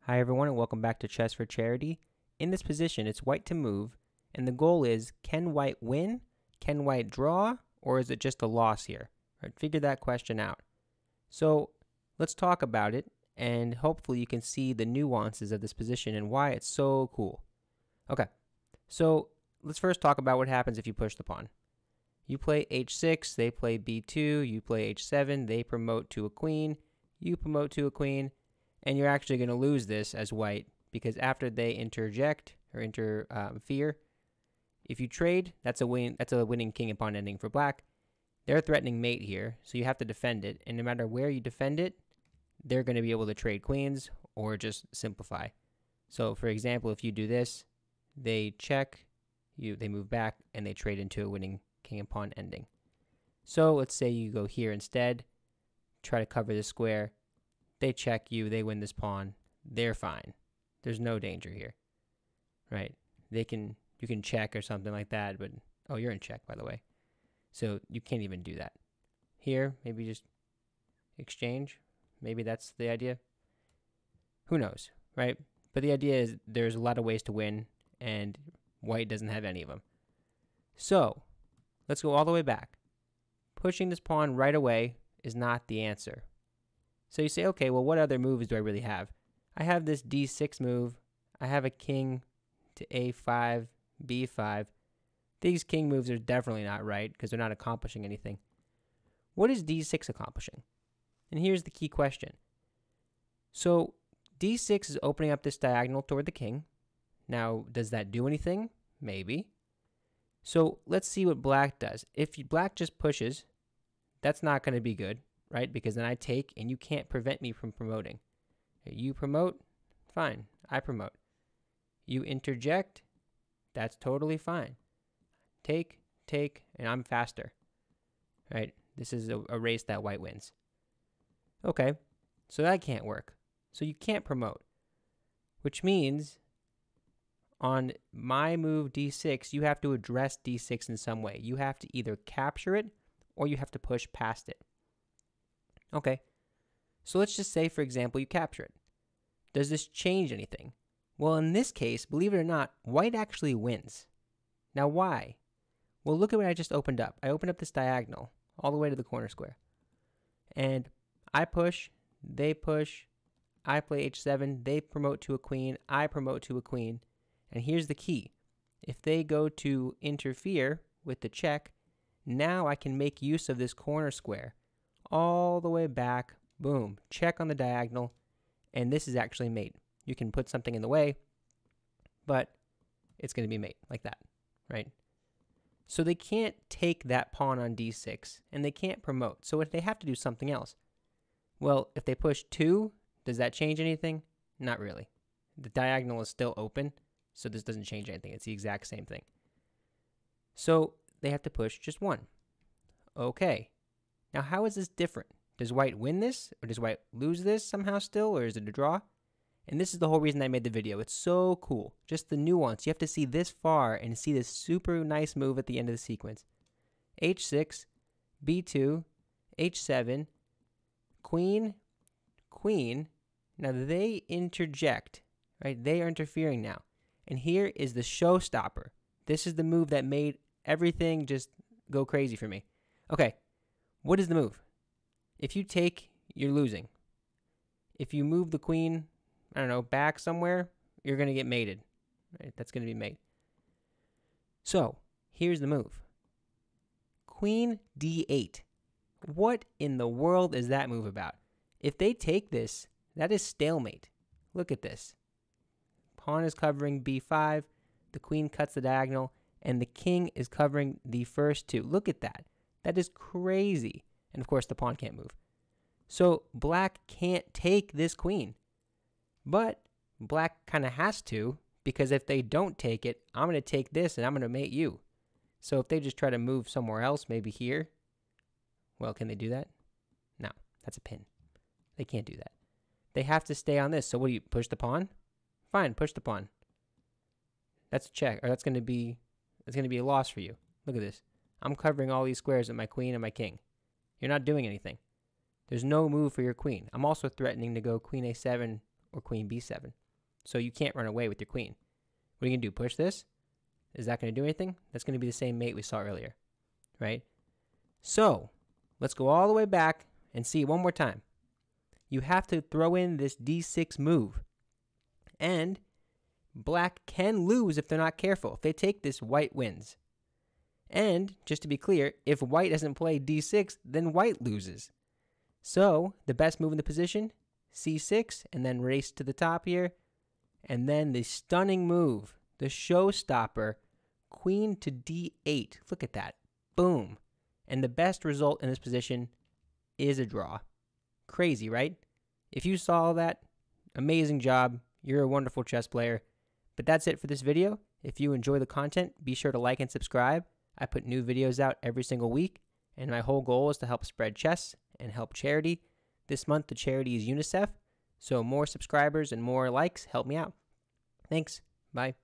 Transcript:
Hi everyone and welcome back to Chess for Charity. In this position, it's white to move, and the goal is, can white win? Can white draw? Or is it just a loss here? Right, figure that question out. So let's talk about it, and hopefully you can see the nuances of this position and why it's so cool. Okay, so let's first talk about what happens if you push the pawn. You play h6, they play b2, you play h7, they promote to a queen, you promote to a queen, and you're actually going to lose this as white because after they interject or interfere, if you trade, that's a win. That's a winning king and pawn ending for black. They're threatening mate here, so you have to defend it. And no matter where you defend it, they're going to be able to trade queens or just simplify. So, for example, if you do this, they check, they move back, and they trade into a winning king and pawn ending. So let's say you go here instead, try to cover the square. They check you, they win this pawn, they're fine. There's no danger here, right? You can check or something like that, but, oh, you're in check, by the way. So you can't even do that. Here, maybe just exchange. Maybe that's the idea. Who knows, right? But the idea is there's a lot of ways to win, and white doesn't have any of them. So let's go all the way back. Pushing this pawn right away is not the answer. So you say, okay, well, what other moves do I really have? I have this d6 move. I have a king to a5, b5. These king moves are definitely not right because they're not accomplishing anything. What is d6 accomplishing? And here's the key question. So d6 is opening up this diagonal toward the king. Now, does that do anything? Maybe. So let's see what black does. If black just pushes, that's not going to be good, right? Because then I take, and you can't prevent me from promoting. You promote, fine, I promote. You interject, that's totally fine. Take, and I'm faster, right? This is a race that white wins. Okay, so that can't work. So you can't promote, which means on my move d6, you have to address d6 in some way. You have to either capture it or you have to push past it. Okay, so let's just say, for example, you capture it. Does this change anything? Well, in this case, believe it or not, white actually wins. Now, why? Well, look at what I just opened up. I opened up this diagonal all the way to the corner square. And I push, they push, I play h7, they promote to a queen, I promote to a queen. And here's the key. If they go to interfere with the check, now I can make use of this corner square all the way back, boom, check on the diagonal, and this is actually mate. You can put something in the way, but it's going to be mate, like that, right? So they can't take that pawn on d6, and they can't promote, so if they have to do something else. Well, if they push 2, does that change anything? Not really. The diagonal is still open, so this doesn't change anything. It's the exact same thing. So they have to push just 1. Okay. Now, how is this different? Does white win this, or does white lose this somehow still, or is it a draw? And this is the whole reason I made the video. It's so cool. Just the nuance. You have to see this far and see this super nice move at the end of the sequence. h6, b2, h7, queen, queen. Now they interject, right? They are interfering now. And here is the showstopper. This is the move that made everything just go crazy for me. Okay. What is the move? If you take, you're losing. If you move the queen, I don't know, back somewhere, you're going to get mated. Right? That's going to be mate. So, here's the move. Queen d8. What in the world is that move about? If they take this, that is stalemate. Look at this. Pawn is covering b5, the queen cuts the diagonal, and the king is covering the first 2. Look at that. That is crazy. And of course, the pawn can't move. So black can't take this queen. But black kind of has to, because if they don't take it, I'm going to take this and I'm going to mate you. So if they just try to move somewhere else, maybe here, well, can they do that? No, that's a pin. They can't do that. They have to stay on this. So what do you, push the pawn? Fine, push the pawn. That's a check, or that's going to be a loss for you. Look at this. I'm covering all these squares with my queen and my king. You're not doing anything. There's no move for your queen. I'm also threatening to go queen a7 or queen b7. So you can't run away with your queen. What are you going to do? Push this? Is that going to do anything? That's going to be the same mate we saw earlier, right? So let's go all the way back and see it one more time. You have to throw in this d6 move. And black can lose if they're not careful. If they take this, white wins. And just to be clear, if white doesn't play d6, then white loses. So the best move in the position, c6, and then race to the top here. And then the stunning move, the showstopper, queen to d8. Look at that. Boom. And the best result in this position is a draw. Crazy, right? If you saw that, amazing job. You're a wonderful chess player. But that's it for this video. If you enjoy the content, be sure to like and subscribe. I put new videos out every single week, and my whole goal is to help spread chess and help charity. This month, the charity is UNICEF, so more subscribers and more likes help me out. Thanks. Bye.